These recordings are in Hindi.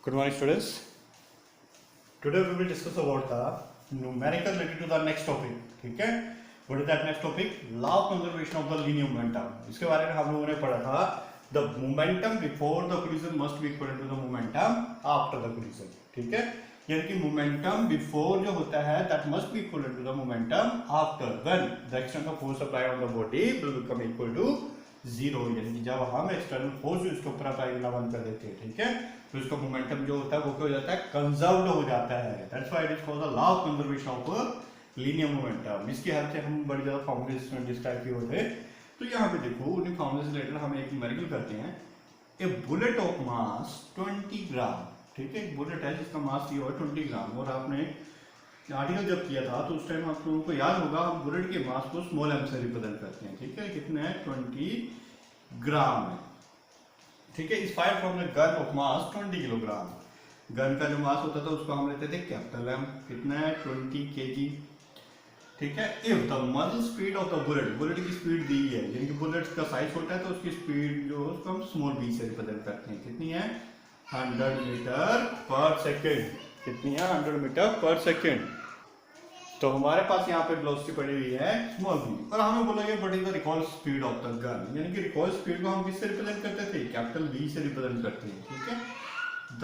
Good morning, students. Today we will discuss about the numerical related to the next topic. ठीक है? What is that next topic? Law of conservation of the linear momentum. इसके बारे में हम लोगों ने पढ़ा था. The momentum before the collision must be equal to the momentum after the collision. ठीक है? यानी कि momentum before जो होता है that must be equal to the momentum after when the external force applied on the body will become equal to zero. यानी कि जब हम एक्सटर्नल फोर्स इसके ऊपर अप्लाई करना बंद कर देते हैं, ठीक है, तो इसका मोमेंटम जो होता है वो क्या हो जाता है, कंजर्व्ड हो जाता है. That's why it is called the law of conservation of linear momentum. इसकी हेल्प से हम बड़ी ज्यादा फॉर्मूले में डिस्क्राइब किए होते हैं. तो यहाँ पे देखो उन्हीं फॉर्मूले से रिलेटेड हम एक न्यूमेरिकल करते हैं. ए बुलेट ऑफ मास 20 ग्राम. ठीक है, एक बुलेट है जिसका मास ये है 20 ग्राम. और आपने आर्टिकल जब किया था तो उस टाइम आप लोगों को याद होगा हम बुलेट के मास को स्मॉल एम से रिप्रेजेंट करते हैं. ठीक है, कितने है 20 ग्राम है. ठीक है, इस fire from the gun of mass 20 kilogram. Gun का जो मास होता था उसको हम लेते थे कैपिटल एम. कितना है 20 kg. ठीक है, if the muscle speed of the bullet, bullet की स्पीड दी है, यानी कि बुलेट का साइज छोटा है तो उसकी स्पीड जो उसको हम स्मॉल बी से रिप्रेजेंट करते हैं. कितनी है 100 मीटर पर सेकेंड. कितनी है 100 मीटर पर सेकेंड. तो हमारे पास यहाँ पे वेलोसिटी पड़ी हुई है स्मॉल v और हमें बोला गया what is the recoil speed of the gun. यानी कि रिकॉइल स्पीड को हम किससे रिप्रेजेंट करते थे, कैपिटल V से रिप्रेजेंट करते हैं. ठीक है, द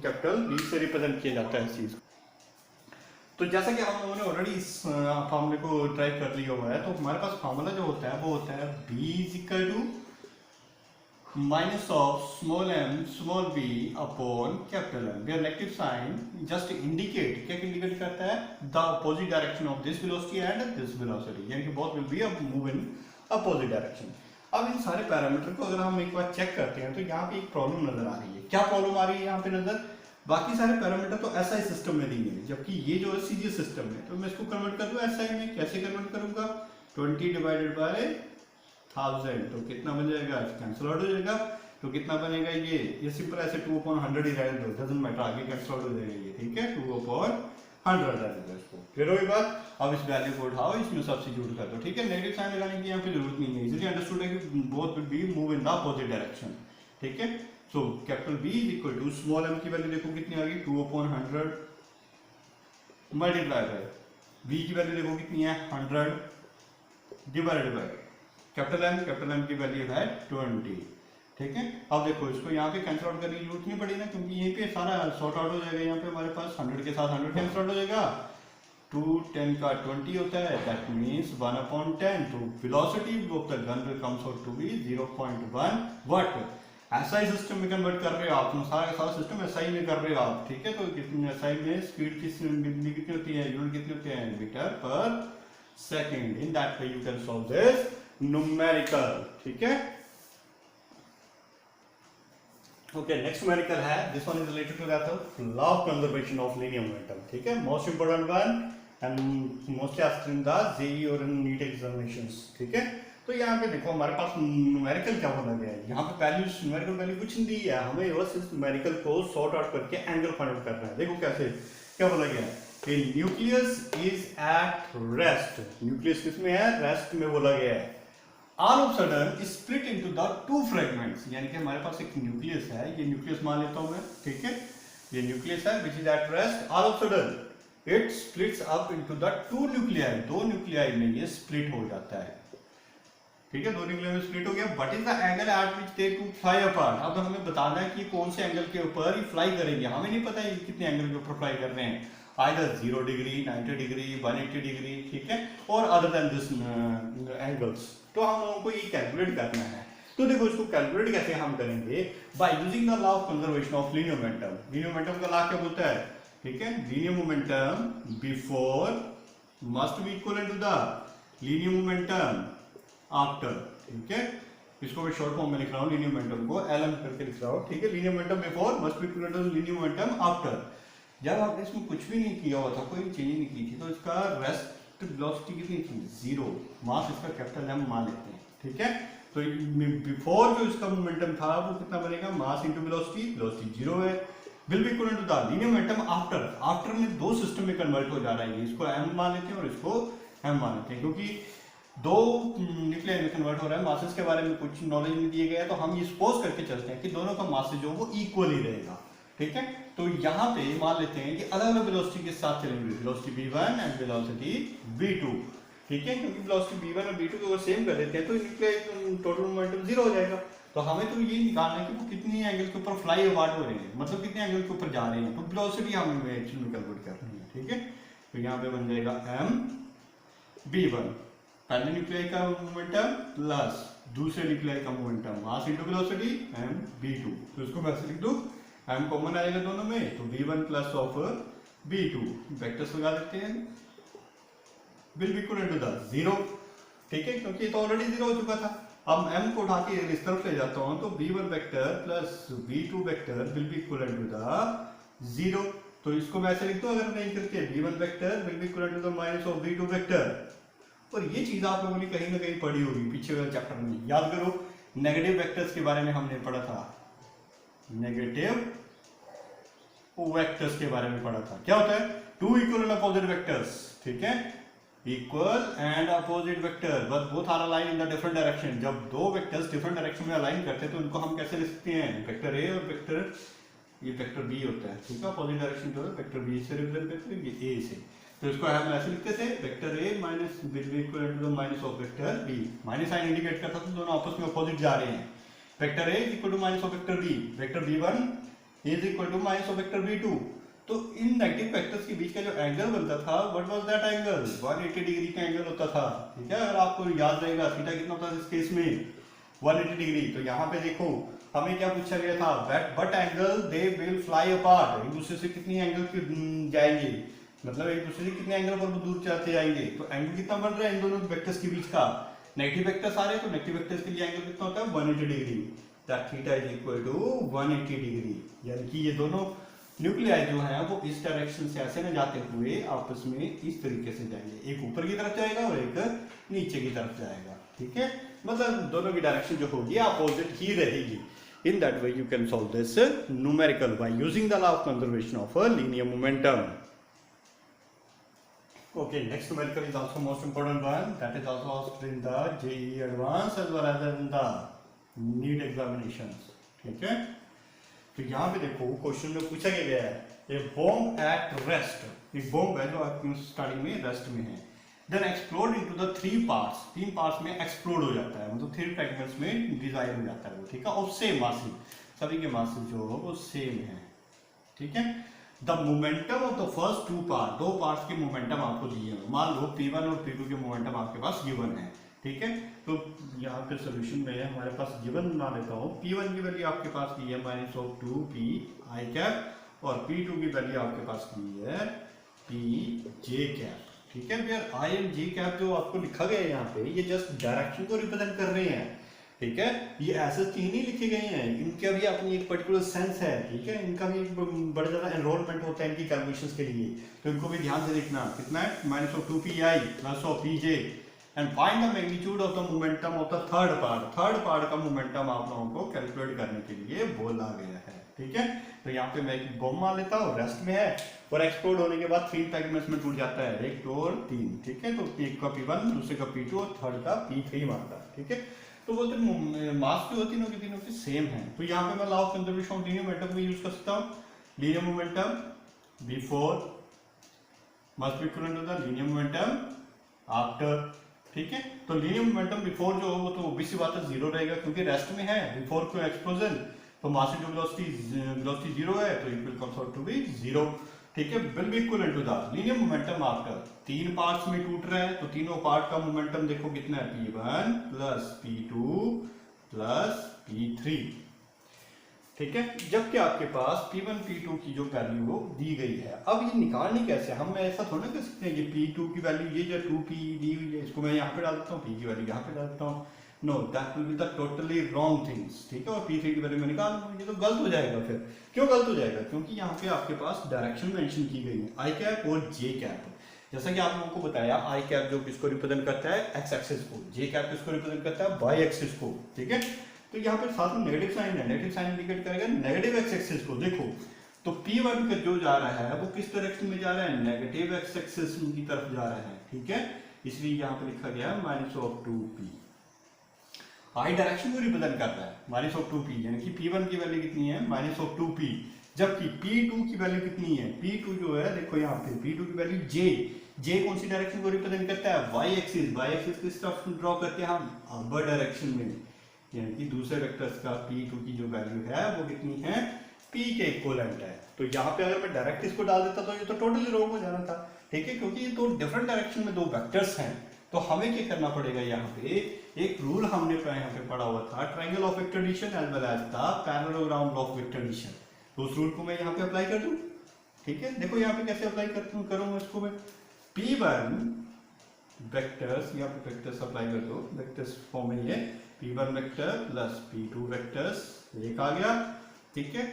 कैपिटल V से रिप्रेजेंट किया जाता है इस चीज को. तो जैसा कि हम लोगों ने ऑलरेडी इस फॉर्मूले को ट्राई कर लिया हुआ है, तो हमारे पास फॉर्मूला जो होता है वो होता है V is equal to minus of small m small v upon capital M, where negative sign just indicate, क्या indicate करता है, the opposite direction of this velocity and this velocity, यानी कि both will be move in opposite direction. अब इन सारे पैरामीटर को अगर हम एक बार चेक करते हैं तो यहाँ पे एक प्रॉब्लम नजर आ रही है. क्या प्रॉब्लम आ रही है यहाँ पे नजर, बाकी सारे पैरामीटर तो SI सिस्टम में दिए हैं, जबकि ये जो CG सिस्टम है तो मैं इसको कन्वर्ट कर दूं SI में. कैसे कन्वर्ट करूंगा, 20 डिवाइडेड बाय 1000 तो कितना बन जाएगा, कैंसिल आउट हो जाएगा. तो कितना बनेगा ये सिंपल ऐसे 2/100 ही रहने दो, डजंट मैटर, आगे कैंसिल आउट हो जाएगा ये. ठीक है, 2/100 रहने दो इसको. फिर वही बात, अब इस वैल्यू को उठाओ, इसमें सब्स्टिट्यूट कर दो. ठीक है, नेगेटिव साइन लगाने की यहाँ पे जरूरत नहीं है, इजीली अंडरस्टूड है कि both will be move in the opposite direction. ठीक है, so capital V is equal to small m की वैल्यू देखो कितनी आ गई, 2/100 मल्टीप्लाई बाय V की वैल्यू देखो कितनी है 100 डिवाइडेड बाय कैपिटल M की वैल्यू है 20. ठीक है, अब देखो इसको यहाँ पे कैंसिल आउट करने की जरूरत नहीं पड़ी ना, क्योंकि यहीं पे सारा सॉर्ट आउट हो जाएगा. यहाँ पे हमारे पास 100 के साथ 100 कैंसिल आउट हो जाएगा. 2 10 का 20 होता है, दैट मींस 1/10. तो velocity of the gun will comes out to be 0.1 वाट. एसआई सिस्टम में कन्वर्ट कर रहे हो आप, सारा सिस्टम एसआई में कर रहे हो आप. ठीक है, तो कितनी एसआई में स्पीड कितनी होती है, यूनिट कितनी होती है, मीटर पर second. In that way you can solve this numerical. ठीक है, ओके, नेक्स्ट न्यूमेरिकल है, this one is related to that law of conservation of linear momentum. ठीक है, most important one and mostly asked in the JEE और नीट एग्जामिनेशंस. ठीक है, तो यहाँ पे देखो हमारे पास न्यूमेरिकल क्या बोला गया है. यहाँ पे वैल्यूज न्यूमेरिकल वैल्यू कुछ नहीं दी है, हमें बस इस न्यूमेरिकल को सॉर्ट आउट करके एंगल फाइंड आउट करना है. देखो कैसे, क्या बोला गया है, A nucleus is at rest. Nucleus किसमें है, रेस्ट में बोला गया है. All of a sudden split into the two fragments, यानी कि हमारे पास एक न्यूक्लियस है, ये न्यूक्लियस मान लेता हूं मैं. ठीक है, ये न्यूक्लियस है which is at rest. All of a sudden it splits up into the two nuclei. दो न्यूक्लियाई में ये स्प्लिट हो जाता है. ठीक है, दो न्यूक्लियाई में स्प्लिट हो गया. What is the angle at which they two fly apart? अब हमें बताना है कि कौन से एंगल के ऊपर ये फ्लाई करेंगे. हमें नहीं पता है कितने एंगल के ऊपर फ्लाई कर रहे हैं, either 0 डिग्री, 90 डिग्री, 180 डिग्री. ठीक है, और अदर देन दिस एंगल्स. तो हम लोगों को ये कैलकुलेट करना है. तो देखो इसको कैलकुलेट कैसे हम करेंगे, by using the law of conservation of linear momentum. Linear momentum का लॉ क्या बोलता है, ठीक है, linear momentum before must be equal to the linear momentum after. ठीक है, इसको मैं शॉर्ट फॉर्म में लिख रहा हूँ, लीनियर मोमेंटम को LM करके लिख रहा हूँ. ठीक है, linear momentum before must be equal to linear momentum after. जब आपने इसमें कुछ भी नहीं किया हुआ था, कोई चेंज नहीं की थी, तो इसका रेस्ट वेलोसिटी कितनी थी, 0. मास इसका कैपिटल M मान लेते हैं. ठीक है, तो बिफोर जो इसका मोमेंटम था वो कितना बनेगा, मास इनटू वेलोसिटी, वेलोसिटी 0 है, will be equal to the linear momentum after. After में दो सिस्टम में कन्वर्ट हो जा रहा है, इसको M मान लेते हैं और इसको M मान लेते हैं, क्योंकि दो न्यूक्लियर में कन्वर्ट हो रहा है. मासेस के बारे में कुछ नॉलेज नहीं दिया गया है, तो हम ये सपोज करके चलते हैं कि दोनों का मास जो वो इक्वल ही रहेगा. ठीक है। तो यहाँ पे मान लेते हैं कि अलग अलग वेलोसिटी के साथ चलेंगे, velocity v1 and velocity v2, ठीक है। क्योंकि वेलोसिटी v1 और v2 को अगर सेम कर देते हैं तो इनके टोटल मोमेंटम जीरो हो जाएगा। तो हमें तो ये निकालना है कि वो कितनी एंगल के ऊपर फ्लाई अबाउट हो रहे हैं, मतलब कितने एंगल के ऊपर जा रहे हैं, तो वेलोसिटी हमें एक्चुअली कैलकुलेट करनी है, ठीक है। तो यहाँ पे बन जाएगा m v1, पहले न्यूक्लियाई का मोमेंटम प्लस दूसरे न्यूक्लियाई का momentum, mass into velocity m v2। तो इसको मैं ऐसे लिख दूं, m कॉमन आएगा दोनों में, तो v1 plus of v2, vectors लगा देते हैं, will be equal to the zero, ठीक है, क्योंकि ये तो ऑलरेडी जीरो हो चुका था। अब m को उठा के इस तरफ ले जाता हूं तो v1 vector plus v2 vector will be equal to the zero. तो इसको मैं ऐसे लिख दूं अगर नहीं करके, v1 vector will be equal to the minus of v2 vector. और ये चीज आप लोगों ने कहीं ना कहीं पढ़ी होगी पीछे वाले चैप्टर में, याद करो, नेगेटिव वेक्टर्स के बारे में हमने पढ़ा था, नेगेटिव वेक्टर्स के बारे में पढ़ा था। क्या होता है, two equal and opposite vectors, ठीक है, equal and opposite vector but both are align in the different direction. जब दो वेक्टर्स डिफरेंट डायरेक्शन में अलाइन करते हैं तो इनको हम कैसे लिख सकते हैं, वेक्टर ए और वेक्टर, ये वेक्टर बी होता है, ठीक है, अपोजिट डायरेक्शन जो है वेक्टर बी से रिप्रेजेंट करते हैं, ये ए से। तो इसको हम ऐसे लिखते थे, vector A minus will be equal to the minus of vector B, minus sign indicate करता था दोनों आपस में अपोजिट जा रहे हैं। Vector A is equal to minus of vector B, vector b1 is equal to minus of vector b2। तो इन नेगेटिव वेक्टर्स के बीच का जो एंगल बनता था, what was that angle, 180 degree का एंगल होता था, ठीक है। अगर आपको याद रहेगा थीटा कितना होता था इस केस में, 180 डिग्री। तो यहाँ पे देखो हमें क्या पूछा गया था, what angle they will fly apart, एक दूसरे से कितनी एंगल जाएंगे, मतलब एक दूसरे से कितने एंगल पर दूर चलते जाएंगे। तो एंगल कितना बन रहा है इन दोनों वेक्टर्स के बीच का, नेगेटिव वेक्टर्स आ रहे हैं तो नेगेटिव वेक्टर्स के लिए एंगल कितना होता है, 180 degree, that theta is equal to 180 degree. यानी कि ये दोनों न्यूक्लियाई जो है वो इस डायरेक्शन से ऐसे न जाते हुए आपस में इस तरीके से जाएंगे, एक ऊपर की तरफ जाएगा और एक नीचे की तरफ जाएगा, ठीक है, मतलब दोनों की डायरेक्शन जो होगी अपोजिट ही रहेगी। In that way you can solve this numerical by using the law of conservation of a linear momentum. Okay, next numerical is also most important one, that is also asked in the JEE Advanced as well as in the NEET examinations, ठीक है। तो यहाँ पे देखो क्वेश्चन में पूछा गया है, ए बॉम्ब एट रेस्ट, एक बॉम्ब है जो स्टार्टिंग में रेस्ट में है, then explode into the three parts, तीन पार्ट्स में एक्सप्लोड हो जाता है, मतलब थ्री फ्रैगमेंट्स में डिवाइड हो जाता है वो, ठीक है, और सेम मासिव, सभी के मासिव जो हो वो सेम है, ठीक है। The momentum of the first two part, दो पार्ट्स के मोमेंटम आपको दिए हैं, मान लो P1 और P2 के मोमेंटम आपके पास गिवन है, ठीक है। तो यहाँ पे सोल्यूशन में हमारे पास गिवन बना लेता हूँ, P1 की वैल्यू आपके पास की है minus of 2p i cap, और P2 की वैल्यू आपके पास की है p j कैप, ठीक है। फिर i एंड j कैप जो आपको लिखा गया है यहाँ पे, ये जस्ट डायरेक्शन को रिप्रेजेंट कर रहे हैं, ठीक है, ये ऐसे तीन ही लिखे गए हैं, इनका भी अपनी एक पर्टिकुलर सेंस है, ठीक है, इनका भी बड़ा ज्यादा एनरोलमेंट होता है इनकी कैलकुलेशंस के लिए, तो इनको भी ध्यान से देखना, कितना है minus of 2p i plus of p j, and find the magnitude of the momentum of the third part, third part का मोमेंटम आप लोगों को कैलकुलेट करने के लिए बोला गया है, ठीक है। तो यहाँ पे मैं एक बॉम्ब मान लेता हूँ, रेस्ट में है और एक्सप्लोड होने के बाद तीन फ्रैगमेंट्स में टूट जाता है, एक, दो और तीन, ठीक है। तो एक का P1, दूसरे का P2 और थर्ड का P3 मानता है, ठीक है। तो बोलते मास जो तीनों की सेम है। तो यहाँ पे मैं law of conservation of linear momentum को यूज कर सकता हूँ, linear momentum before must be equal to the linear momentum after, ठीक है। तो लीनियर मोमेंटम बिफोर जो हो तो ऑब्वियसली बात है जीरो रहेगा, क्योंकि रेस्ट में है, बिफोर को एक्सप्लोजन, तो मास इनटू वेलोसिटी जीरो है, तो it will comes out to be zero, ठीक है, will be equal to the linear momentum after, तीन पार्ट्स में टूट रहा है तो तीनों पार्ट का मोमेंटम देखो कितना है, P1 plus P2 plus P3, ठीक है। जबकि आपके पास P1 P2 की जो वैल्यू वो दी गई है, अब ये निकालनी कैसे, हम ऐसा थोड़ा कर सकते हैं कि P2 की वैल्यू ये जो 2p दी हुई है इसको मैं यहाँ पे डाल देता हूँ, P की वैल्यू यहाँ पे डाल देता हूँ, know that will be the totally wrong things, ठीक है। और P3 की वैल्यू में निकाल, ये तो गलत हो जाएगा। फिर क्यों गलत हो जाएगा, क्योंकि यहाँ पे आपके पास डायरेक्शन मेंशन की गई है, आई कैप और जे कैप, जैसा कि आप लोगों को बताया, आई कैप जो किसको रिप्रेजेंट करता है एक्स एक्सिस को, जे कैप किसको रिप्रेजेंट करता है वाई एक्सिस को, ठीक है। तो यहाँ पे साथ में नेगेटिव साइन है, नेगेटिव साइन इंडिकेट करेगा नेगेटिव एक्स एक्सिस को। देखो तो P1 का जो जा रहा है वो किस डायरेक्शन में जा रहा है, नेगेटिव एक्स एक्सिस की तरफ जा रहा है, ठीक है, इसलिए यहाँ पे लिखा गया minus of 2p, I direction को रिप्रेजेंट करता है माइनस ऑफ 2p, यानी कि P1 की वैल्यू कितनी है माइनस ऑफ 2p, जबकि P2 की वैल्यू कितनी है, P2 जो है देखो यहाँ पे P2 की वैल्यू J कौन सी डायरेक्शन को रिप्रेजेंट करता है, y एक्सिस किस तरफ ड्रॉ करते हैं हम, अपर डायरेक्शन में, यानी कि दूसरे वेक्टर्स का P2 की जो वैल्यू है वो कितनी है, P के इक्विवेलेंट है। तो यहाँ पे अगर मैं डायरेक्ट इसको डाल देता तो ये तो टोटली रॉन्ग हो जाना था, ठीक है, क्योंकि ये दो डिफरेंट डायरेक्शन में दो वेक्टर्स हैं। तो हमें क्या करना पड़ेगा, यहाँ पे एक रूल हमने यहाँ पे पढ़ा हुआ था, triangle of vector addition as well as the parallelogram of vector addition. तो उस रूल को मैं यहाँ पे अप्लाई कर दूं, ठीक है। देखो यहाँ पे कैसे अप्लाई करूंगा इसको मैं, P1 वेक्टर्स, यहाँ पे वेक्टर्स अप्लाई कर दो, वेक्टर्स फॉर्म में ये P1 vector plus P2 vectors एक आ गया, ठीक है,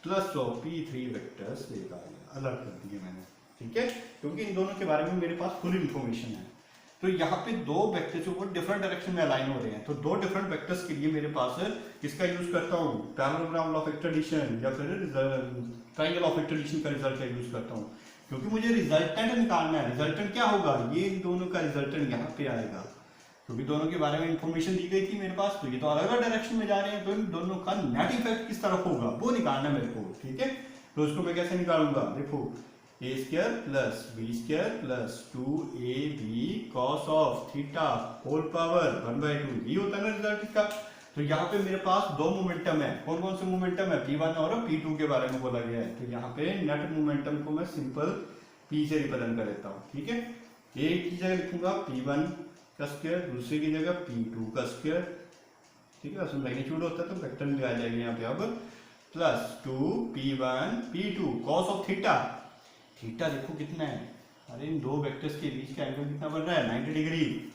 प्लस P3 वेक्टर्स एक आ गया, अलग कर दिए मैंने, ठीक है, क्योंकि इन दोनों के बारे में मेरे पास फुल इंफॉर्मेशन है। तो यहाँ पे दो वेक्टर्स ऊपर डिफरेंट डायरेक्शन में अलाइन हो रहे हैं, तो दो डिफरेंट वेक्टर्स के लिए मेरे पास किसका यूज करता हूँ, पैरेललोग्राम ऑफ वेक्टर एडिशन या फिर ट्रायंगल ऑफ वेक्टर एडिशन का रिजल्ट का यूज करता हूँ, क्योंकि मुझे रिजल्टेंट निकालना है। रिजल्टेंट क्या होगा, ये इन दोनों का रिजल्टेंट यहाँ पे आएगा, क्योंकि दोनों के बारे में इंफॉर्मेशन दी गई थी मेरे पास, तो ये तो अलग अलग डायरेक्शन में जा रहे हैं, तो इन दोनों का नेट इफेक्ट किस तरफ होगा वो निकालना है मेरे को, ठीक है। तो उसको मैं कैसे निकालूंगा, देखो a square plus b square plus 2ab cos of theta whole power 1/2, ये होता है ना रिजल्ट इसका। तो यहाँ पे मेरे पास दो मोमेंटम है, कौन कौन से मोमेंटम है, P1 और P2 के बारे में बोला गया है। तो यहाँ पे नेट मोमेंटम को मैं सिंपल P से रिप्रेजेंट कर देता हूँ, ठीक है। एक की जगह लिखूंगा P1 का स्क्वायर, दूसरे की जगह P2 का स्क्वायर, ठीक है, उसमें मैग्नीट्यूड होता है तो वेक्टर लगाया जाएगा यहाँ पे, अब plus 2P1 P2 cos of theta, theta देखो कितना है, अरे इन दो वेक्टर्स के बीच का एंगल कितना बन रहा है, 90 degree,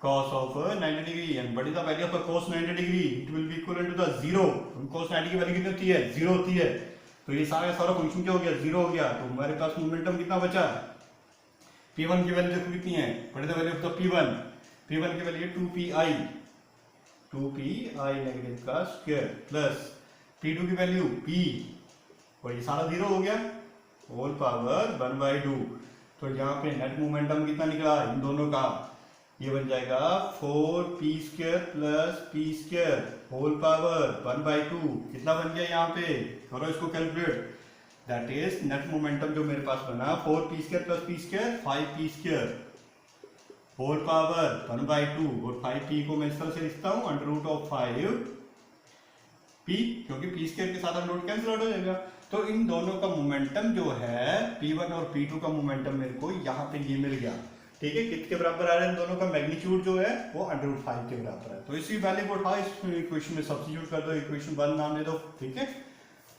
cos of 90 degree and what is the value of the cos 90 degree, it will be equal to the 0। cos 90 की वैल्यू कितनी होती है, 0 होती है। तो ये सारा फंक्शन क्या हो गया, 0 हो गया। तो हमारे पास मोमेंटम कितना बचा, P1 की वैल्यू देखो कितनी है, what is the value of the P1 की वैल्यू 2pi नेगेटिव का स्क्वायर प्लस P2 की वैल्यू P, और ये सारा 0 हो गया, होल पावर 1/2। तो यहाँ पे नेट मोमेंटम कितना निकला इन दोनों का, ये बन जाएगा 4p square plus p square whole power 1/2। कितना बन गया यहाँ पे, करो इसको calculate, that is net momentum जो मेरे पास बना 4p square plus p square 5p square whole power 1/2, और 5p को मैं इस तरह से लिखता हूँ √5p, क्योंकि p स्क्वायर के साथ अंडर कैंसिल आउट हो जाएगा। तो इन दोनों का मोमेंटम जो है P1 और P2 का मोमेंटम मेरे को यहाँ पे ये मिल गया, ठीक है। किसके बराबर आ रहा है, इन दोनों का मैग्नीट्यूड जो है वो √5 के बराबर है। तो इसी वैल्यू को उठा इस इक्वेशन में सब्स्टिट्यूट कर दो, इक्वेशन 1 नाम दे दो, ठीक है।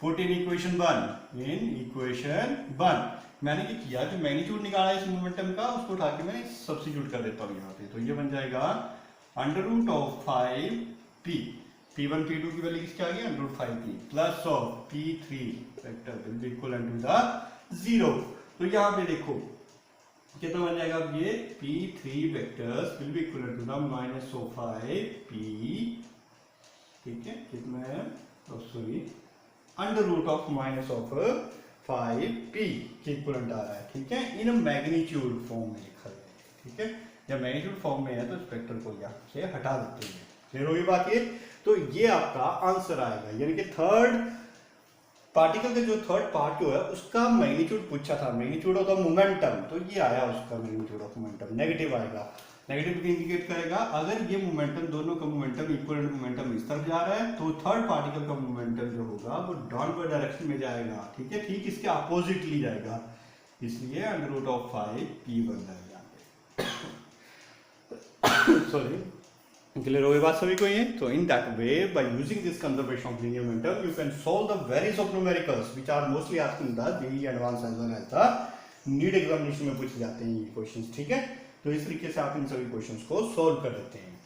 पुट इन इक्वेशन 1 मैंने क्या किया, जो मैग्नीट्यूड निकाला इस मोमेंटम का उसको उठा के मैंने सब्स्टिट्यूट कर देता हूँ यहाँ पे। तो ये बन जाएगा √5p, P1 P2 की वैल्यू किसकी आ गई, √5p plus of P3 vector will be equal to the 0। तो यहाँ पे देखो कितना बन जाएगा, अब ये P3 vectors will be equal to the -5p, ठीक है, कितना है, सॉरी √-5p के इक्वलेंट आ रहा है, ठीक है, इन मैग्नीट्यूड फॉर्म में लिखा गया है, ठीक है। जब मैग्नीट्यूड फॉर्म में है तो इस वेक्टर को यहाँ से हटा देते हैं, क्लियर होगी बात ये। तो ये आपका आंसर आएगा, यानी कि थर्ड पार्टिकल का जो थर्ड पार्ट जो है उसका मैग्नीट्यूड पूछा था, मैग्नीट्यूड ऑफ द मोमेंटम, तो ये आया उसका मैग्नीट्यूड ऑफ मोमेंटम, नेगेटिव आएगा। नेगेटिव इंडिकेट करेगा अगर ये मोमेंटम, दोनों का मोमेंटम इक्वल मोमेंटम इस तरफ जा रहा है तो थर्ड पार्टिकल का मोमेंटम जो होगा वो डाउनवर्ड डायरेक्शन में जाएगा, ठीक है, ठीक इसके अपोजिटली जाएगा, इसलिए √5p बन जाएगा। सॉरी, क्लियर हो गई बात सभी को ये। तो in that way by using this conservation of linear momentum you can solve the various of numericals which are mostly asked in the JEE advance as well as the NEET examination में पूछे जाते हैं ये क्वेश्चंस, ठीक है। तो इस तरीके से आप इन सभी क्वेश्चंस को सॉल्व कर देते हैं।